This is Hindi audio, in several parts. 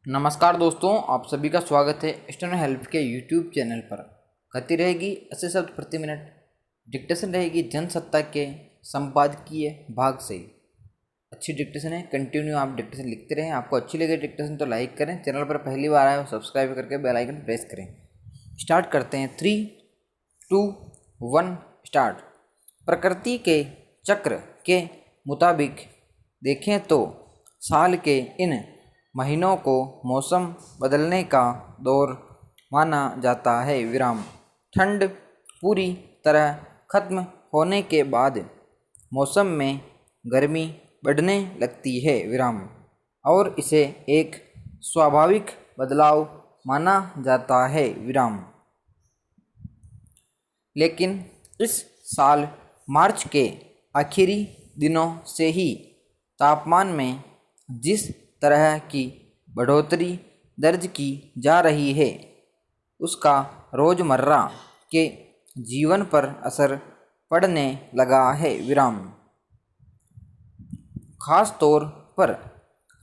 नमस्कार दोस्तों, आप सभी का स्वागत है एक्सटर्नल हेल्प के यूट्यूब चैनल पर। गति रहेगी 80 शब्द प्रति मिनट। डिक्टेशन रहेगी जनसत्ता के संपादकीय भाग से। अच्छी डिक्टेशन है, कंटिन्यू आप डिक्टेशन लिखते रहें। आपको अच्छी लगे डिक्टेशन तो लाइक करें, चैनल पर पहली बार आए हो सब्सक्राइब करके बेल आइकन प्रेस करें। स्टार्ट करते हैं। 3, 2, 1 स्टार्ट। प्रकृति के चक्र के मुताबिक देखें तो साल के इन महीनों को मौसम बदलने का दौर माना जाता है। विराम। ठंड पूरी तरह खत्म होने के बाद मौसम में गर्मी बढ़ने लगती है। विराम। और इसे एक स्वाभाविक बदलाव माना जाता है। विराम। लेकिन इस साल मार्च के आखिरी दिनों से ही तापमान में जिस तरह की बढ़ोतरी दर्ज की जा रही है, उसका रोज़मर्रा के जीवन पर असर पड़ने लगा है। विराम। खास तौर पर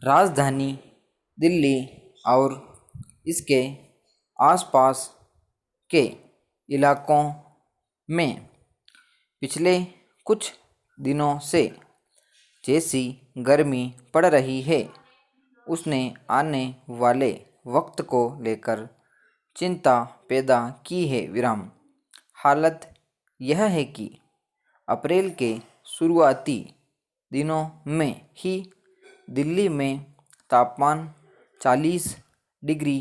राजधानी दिल्ली और इसके आसपास के इलाकों में पिछले कुछ दिनों से जैसी गर्मी पड़ रही है, उसने आने वाले वक्त को लेकर चिंता पैदा की है। विराम। हालत यह है कि अप्रैल के शुरुआती दिनों में ही दिल्ली में तापमान 40 डिग्री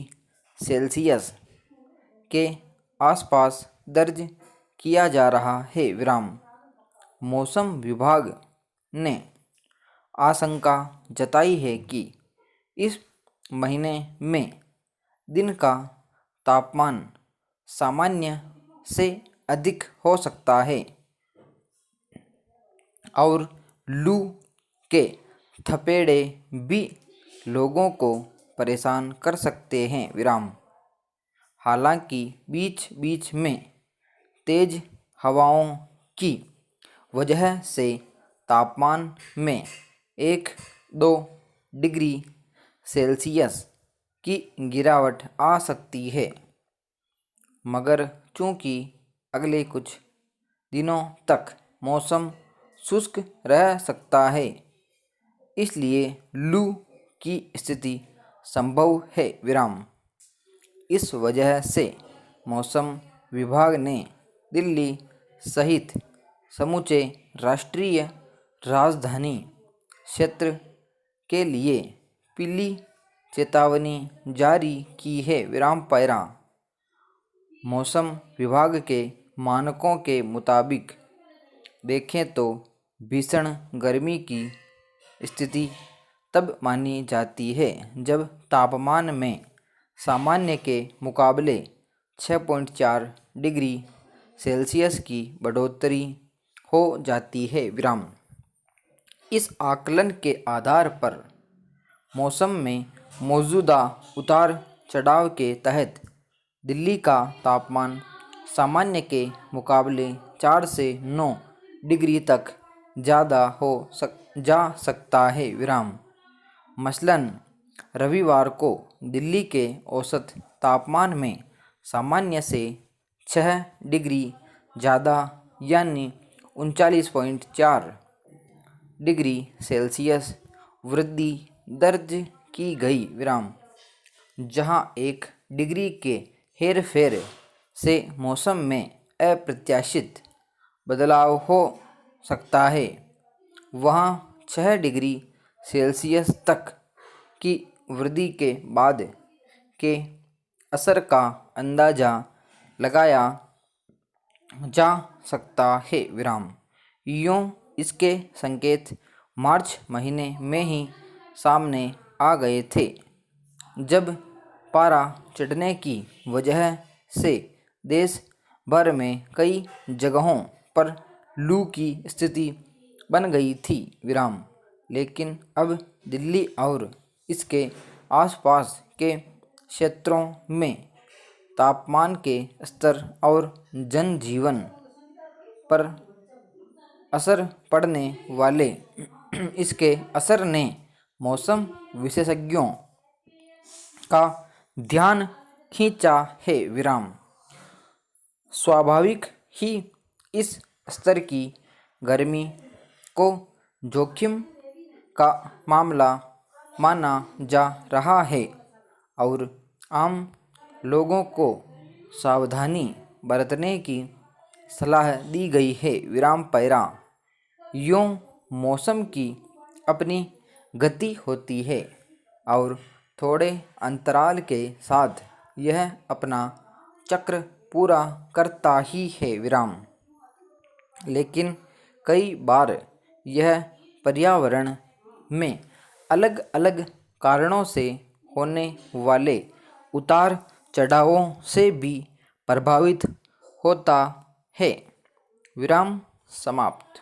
सेल्सियस के आसपास दर्ज किया जा रहा है। विराम। मौसम विभाग ने आशंका जताई है कि इस महीने में दिन का तापमान सामान्य से अधिक हो सकता है और लू के थपेड़े भी लोगों को परेशान कर सकते हैं। विराम। हालांकि बीच बीच में तेज हवाओं की वजह से तापमान में 1-2 डिग्री सेल्सियस की गिरावट आ सकती है, मगर चूंकि अगले कुछ दिनों तक मौसम शुष्क रह सकता है, इसलिए लू की स्थिति संभव है। विराम। इस वजह से मौसम विभाग ने दिल्ली सहित समूचे राष्ट्रीय राजधानी क्षेत्र के लिए पीली चेतावनी जारी की है। विराम पैरा। मौसम विभाग के मानकों के मुताबिक देखें तो भीषण गर्मी की स्थिति तब मानी जाती है जब तापमान में सामान्य के मुकाबले 6.4 डिग्री सेल्सियस की बढ़ोतरी हो जाती है। विराम। इस आकलन के आधार पर मौसम में मौजूदा उतार चढ़ाव के तहत दिल्ली का तापमान सामान्य के मुकाबले 4 से 9 डिग्री तक ज़्यादा जा सकता है। विराम। मसलन रविवार को दिल्ली के औसत तापमान में सामान्य से 6 डिग्री ज़्यादा यानी 39.4 डिग्री सेल्सियस वृद्धि दर्ज की गई। विराम। जहां 1 डिग्री के हेरफेर से मौसम में अप्रत्याशित बदलाव हो सकता है, वहां 6 डिग्री सेल्सियस तक की वृद्धि के बाद के असर का अंदाज़ा लगाया जा सकता है। विराम। यूँ इसके संकेत मार्च महीने में ही सामने आ गए थे, जब पारा चढ़ने की वजह से देश भर में कई जगहों पर लू की स्थिति बन गई थी। विराम। लेकिन अब दिल्ली और इसके आसपास के क्षेत्रों में तापमान के स्तर और जनजीवन पर असर पड़ने वाले इसके असर ने मौसम विशेषज्ञों का ध्यान खींचा है। विराम स्वाभाविक ही इस स्तर की गर्मी को जोखिम का मामला माना जा रहा है और आम लोगों को सावधानी बरतने की सलाह दी गई है। विराम पैरा यूँ मौसम की अपनी गति होती है और थोड़े अंतराल के साथ यह अपना चक्र पूरा करता ही है। विराम लेकिन कई बार यह पर्यावरण में अलग अलग कारणों से होने वाले उतार चढ़ावों से भी प्रभावित होता है। विराम समाप्त।